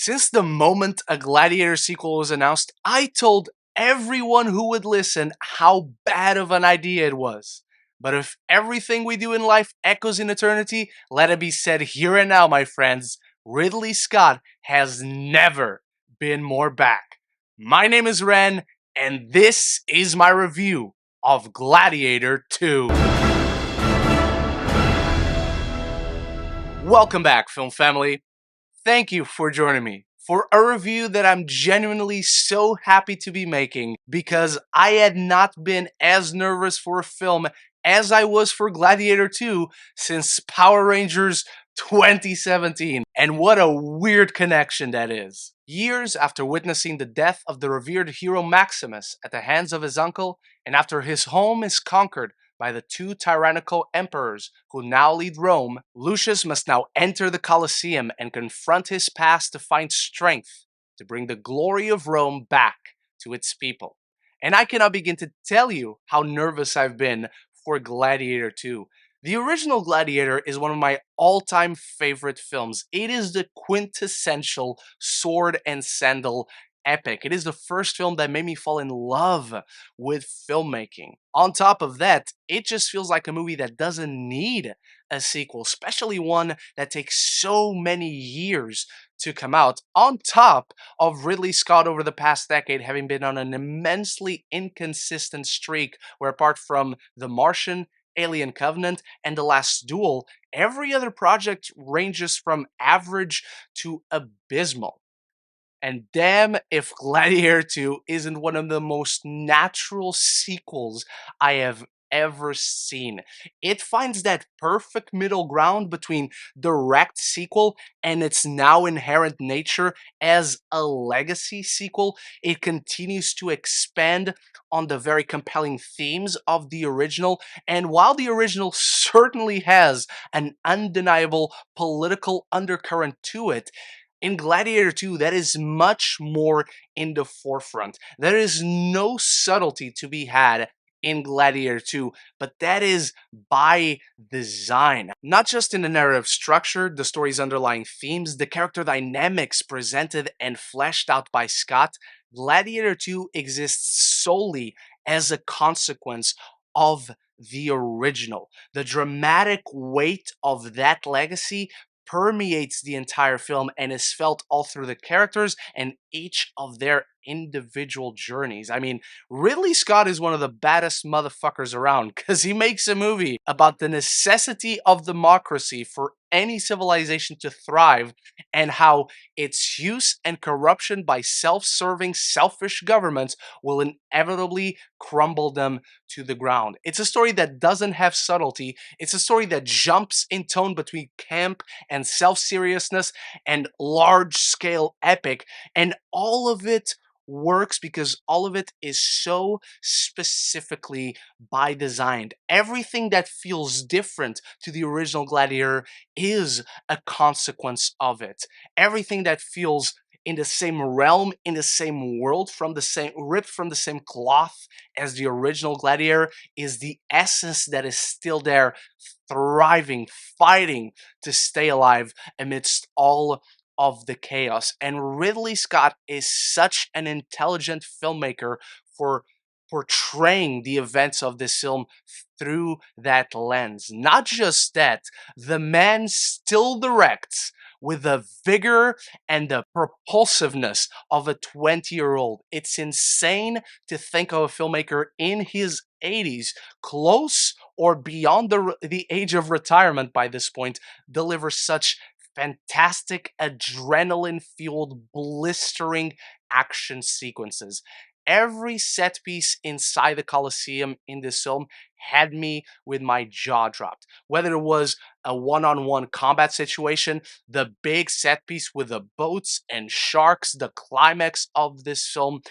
Since the moment a Gladiator sequel was announced, I told everyone who would listen how bad of an idea it was. But if everything we do in life echoes in eternity, let it be said here and now, my friends, Ridley Scott has never been more back. My name is Ren, and this is my review of Gladiator 2. Welcome back, film family. Thank you for joining me for a review that I'm genuinely so happy to be making because I had not been as nervous for a film as I was for Gladiator 2 since Power Rangers 2017. And what a weird connection that is. Years after witnessing the death of the revered hero Maximus at the hands of his uncle, and after his home is conquered by the two tyrannical emperors who now lead Rome, Lucius must now enter the Colosseum and confront his past to find strength to bring the glory of Rome back to its people. And I cannot begin to tell you how nervous I've been for Gladiator 2. The original Gladiator is one of my all-time favorite films. It is the quintessential sword and sandal epic. It is the first film that made me fall in love with filmmaking. On top of that, it just feels like a movie that doesn't need a sequel, especially one that takes so many years to come out, on top of Ridley Scott over the past decade having been on an immensely inconsistent streak where, apart from The Martian, Alien Covenant, and The Last Duel, every other project ranges from average to abysmal. And damn if Gladiator 2 isn't one of the most natural sequels I have ever seen. It finds that perfect middle ground between direct sequel and its now inherent nature as a legacy sequel. It continues to expand on the very compelling themes of the original, and while the original certainly has an undeniable political undercurrent to it, in Gladiator 2, that is much more in the forefront. There is no subtlety to be had in Gladiator 2, but that is by design. Not just in the narrative structure, the story's underlying themes, the character dynamics presented and fleshed out by Scott, Gladiator 2 exists solely as a consequence of the original. The dramatic weight of that legacy permeates the entire film and is felt all through the characters and each of their individual journeys. I mean, Ridley Scott is one of the baddest motherfuckers around because he makes a movie about the necessity of democracy for any civilization to thrive and how its use and corruption by self-serving, selfish governments will inevitably crumble them to the ground. It's a story that doesn't have subtlety. It's a story that jumps in tone between camp and self-seriousness and large-scale epic, and all of it works because all of it is so specifically by design. Everything that feels different to the original Gladiator is a consequence of it. Everything that feels in the same realm, in the same world, from the same ripped from the same cloth as the original Gladiator is the essence that is still there, thriving, fighting to stay alive amidst all of the chaos. And Ridley Scott is such an intelligent filmmaker for portraying the events of this film through that lens. Not just that, the man still directs with the vigor and the propulsiveness of a 20-year-old. It's insane to think of a filmmaker in his 80s, close or beyond the age of retirement by this point, deliver such fantastic, adrenaline-fueled, blistering action sequences. Every set piece inside the Colosseum in this film had me with my jaw dropped. Whether it was a one-on-one combat situation, the big set piece with the boats and sharks, the climax of this film,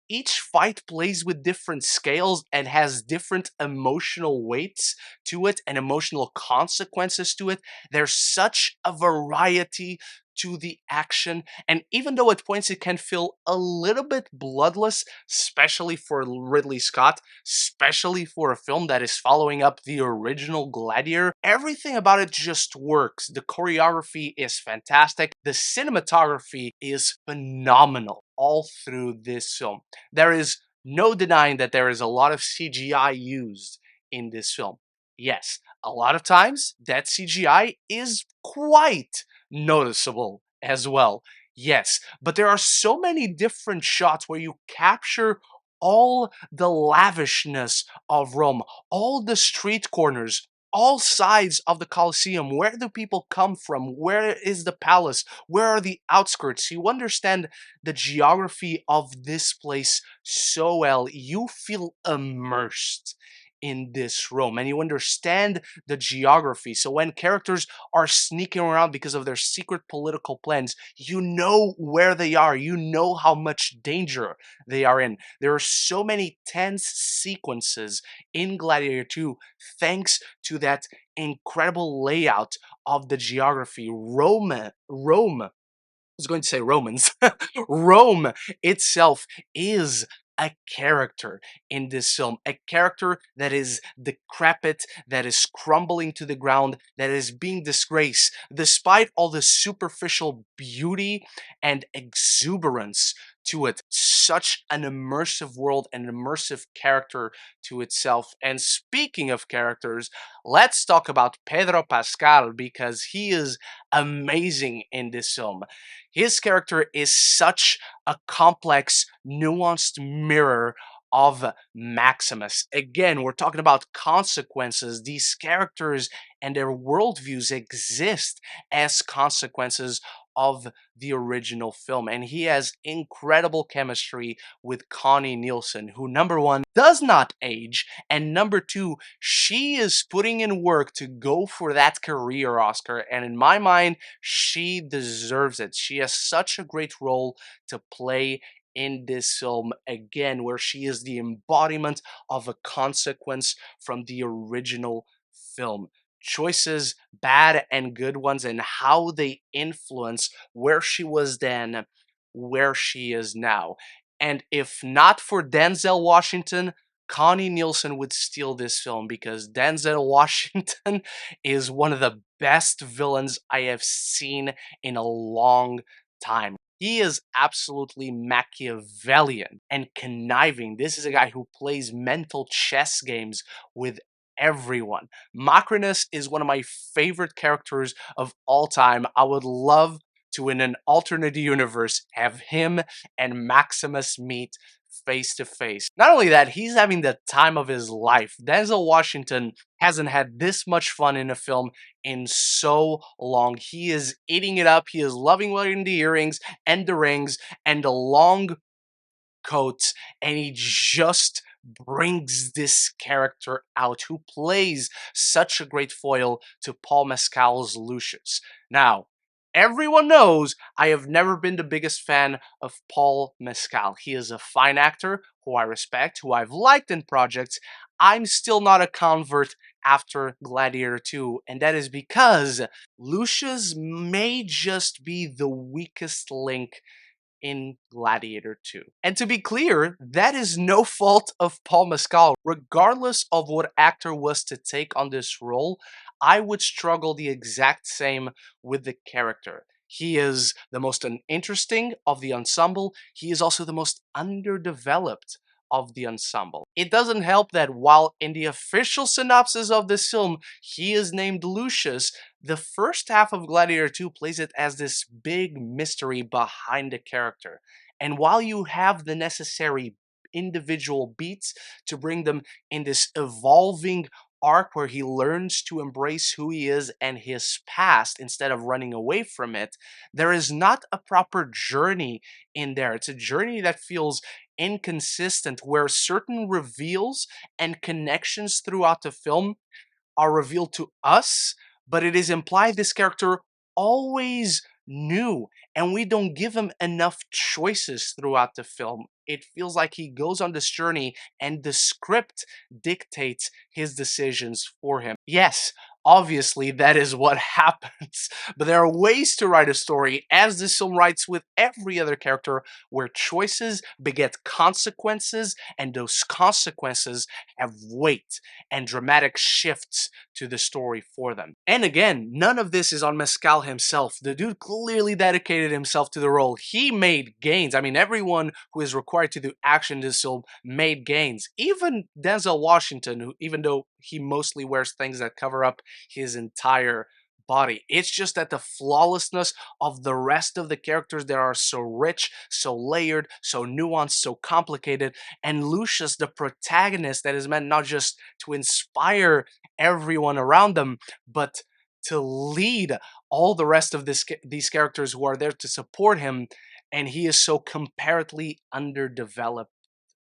each fight plays with different scales and has different emotional weights to it and emotional consequences to it. There's such a variety to the action, and even though at points it can feel a little bit bloodless, especially for Ridley Scott, especially for a film that is following up the original Gladiator, everything about it just works. The choreography is fantastic, the cinematography is phenomenal all through this film. There is no denying that there is a lot of CGI used in this film. Yes, a lot of times that CGI is quite noticeable as well. Yes, but there are so many different shots where you capture all the lavishness of Rome, all the street corners, all sides of the Colosseum. Where do people come from? Where is the palace? Where are the outskirts? You understand the geography of this place so well. You feel immersed in this Rome and you understand the geography. So when characters are sneaking around because of their secret political plans, you know where they are. You know how much danger they are in. There are so many tense sequences in Gladiator 2 thanks to that incredible layout of the geography. Rome, was going to say Romans. Rome itself is a character in this film, a character that is decrepit, that is crumbling to the ground, that is being disgraced, despite all the superficial beauty and exuberance to it. Such an immersive world and immersive character to itself. And speaking of characters, let's talk about Pedro Pascal because he is amazing in this film. His character is such a complex, nuanced mirror of Maximus. Again, we're talking about consequences. These characters and their worldviews exist as consequences of the original film. And he has incredible chemistry with Connie Nielsen, who, number one, does not age, and number two, she is putting in work to go for that career Oscar. And in my mind, she deserves it. She has such a great role to play in this film, again, where she is the embodiment of a consequence from the original film. Choices, bad and good ones, and how they influence where she was then, where she is now. And if not for Denzel Washington, Connie Nielsen would steal this film because Denzel Washington is one of the best villains I have seen in a long time. He is absolutely Machiavellian and conniving. This is a guy who plays mental chess games with everyone. Macrinus is one of my favorite characters of all time. I would love to, in an alternate universe, have him and Maximus meet face to face. Not only that, he's having the time of his life. Denzel Washington hasn't had this much fun in a film in so long. He is eating it up. He is loving wearing the earrings and the rings and the long coats, and he just brings this character out who plays such a great foil to Paul Mescal's Lucius. Now, everyone knows I have never been the biggest fan of Paul Mescal. He is a fine actor who I respect, who I've liked in projects. I'm still not a convert after Gladiator 2, and that is because Lucius may just be the weakest link in Gladiator 2. And to be clear, that is no fault of Paul Mescal. Regardless of what actor was to take on this role, I would struggle the exact same with the character. He is the most uninteresting of the ensemble. He is also the most underdeveloped of the ensemble. It doesn't help that while in the official synopsis of this film, he is named Lucius, the first half of Gladiator 2 plays it as this big mystery behind the character. And while you have the necessary individual beats to bring them in this evolving arc where he learns to embrace who he is and his past instead of running away from it, there is not a proper journey in there. It's a journey that feels inconsistent, where certain reveals and connections throughout the film are revealed to us, but it is implied this character always knew, and we don't give him enough choices throughout the film. It feels like he goes on this journey and the script dictates his decisions for him. Yes, Obviously, that is what happens. But there are ways to write a story, as this film writes with every other character, where choices beget consequences, and those consequences have weight and dramatic shifts to the story for them. And again, none of this is on Mescal himself. The dude clearly dedicated himself to the role. He made gains. I mean, everyone who is required to do action in this film made gains. Even Denzel Washington, who, even though he mostly wears things that cover up his entire body. It's just that the flawlessness of the rest of the characters that are so rich, so layered, so nuanced, so complicated, and Lucius, the protagonist that is meant not just to inspire everyone around them, but to lead all the rest of these characters who are there to support him, and he is so comparatively underdeveloped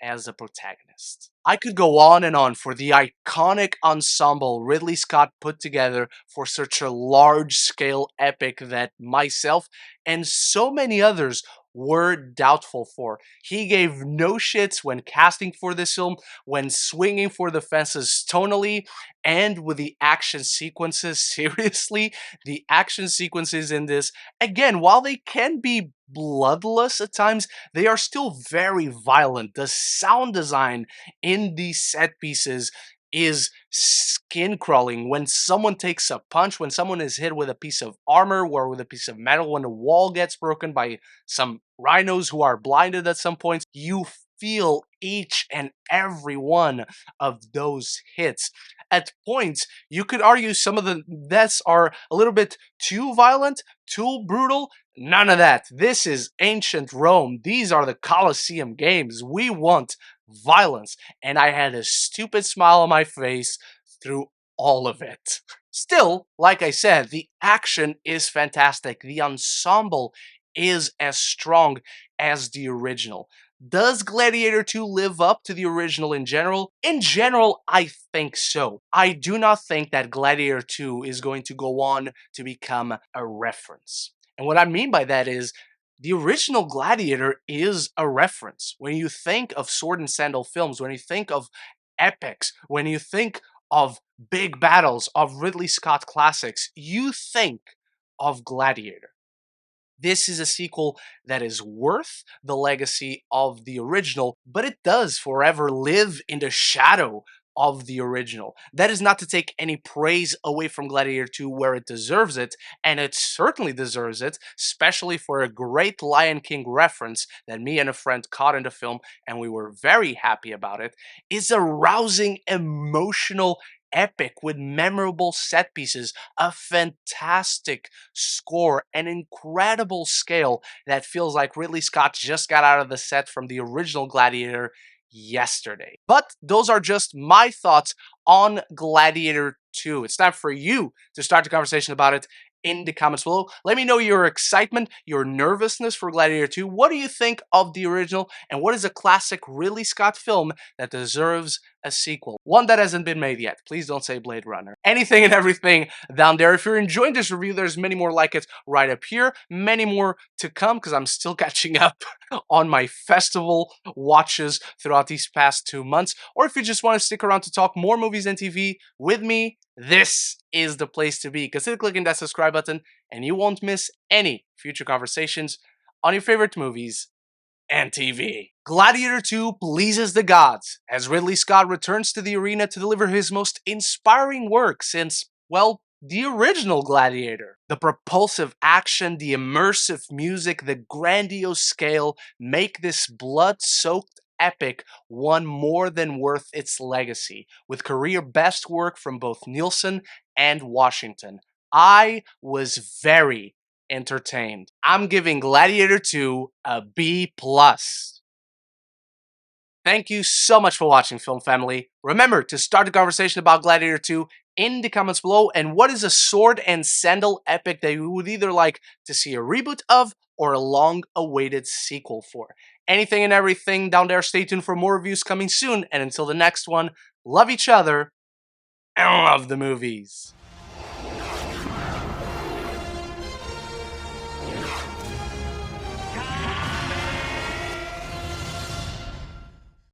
as a protagonist. I could go on and on for the iconic ensemble Ridley Scott put together for such a large scale epic that myself and so many others were doubtful for. He gave no shits when casting for this film, when swinging for the fences tonally, and with the action sequences. Seriously, the action sequences in this, again, while they can be bloodless at times, they are still very violent. The sound design in these set pieces is skin crawling. When someone takes a punch, when someone is hit with a piece of armor or with a piece of metal, when a wall gets broken by some rhinos who are blinded at some points, you feel each and every one of those hits. At points, you could argue some of the deaths are a little bit too violent, too brutal. None of that. This is ancient Rome. These are the Colosseum games. We want violence. And I had a stupid smile on my face through all of it. Still, like I said, the action is fantastic. The ensemble is as strong as the original. Does Gladiator 2 live up to the original in general? In general, I think so. I do not think that Gladiator 2 is going to go on to become a reference. And what I mean by that is, the original Gladiator is a reference. When you think of sword and sandal films, when you think of epics, when you think of big battles, of Ridley Scott classics, you think of Gladiator. This is a sequel that is worth the legacy of the original, but it does forever live in the shadow of the original. That is not to take any praise away from Gladiator 2 where it deserves it, and it certainly deserves it, especially for a great Lion King reference that me and a friend caught in the film, and we were very happy about it, is a rousing, emotional epic with memorable set pieces, a fantastic score, an incredible scale that feels like Ridley Scott just got out of the set from the original Gladiator yesterday. But those are just my thoughts on Gladiator 2. It's time for you to start the conversation about it in the comments below. Let me know your excitement, your nervousness for Gladiator 2. What do you think of the original? And what is a classic Ridley Scott film that deserves a sequel? One that hasn't been made yet. Please don't say Blade Runner. Anything and everything down there. If you're enjoying this review, there's many more like it right up here. Many more to come because I'm still catching up on my festival watches throughout these past 2 months. Or if you just want to stick around to talk more movies and TV with me, this is the place to be. Consider clicking that subscribe button and you won't miss any future conversations on your favorite movies and TV. Gladiator 2 pleases the gods as Ridley Scott returns to the arena to deliver his most inspiring work since, well, the original Gladiator. The propulsive action, the immersive music, the grandiose scale make this blood-soaked epic one more than worth its legacy, with career best work from both Nielsen and Washington. I was very entertained. I'm giving Gladiator 2 a B+. Thank you so much for watching, Film Family. Remember to start the conversation about Gladiator 2 in the comments below, and what is a sword and sandal epic that you would either like to see a reboot of or a long-awaited sequel for. Anything and everything down there. Stay tuned for more reviews coming soon, and until the next one, love each other and love the movies.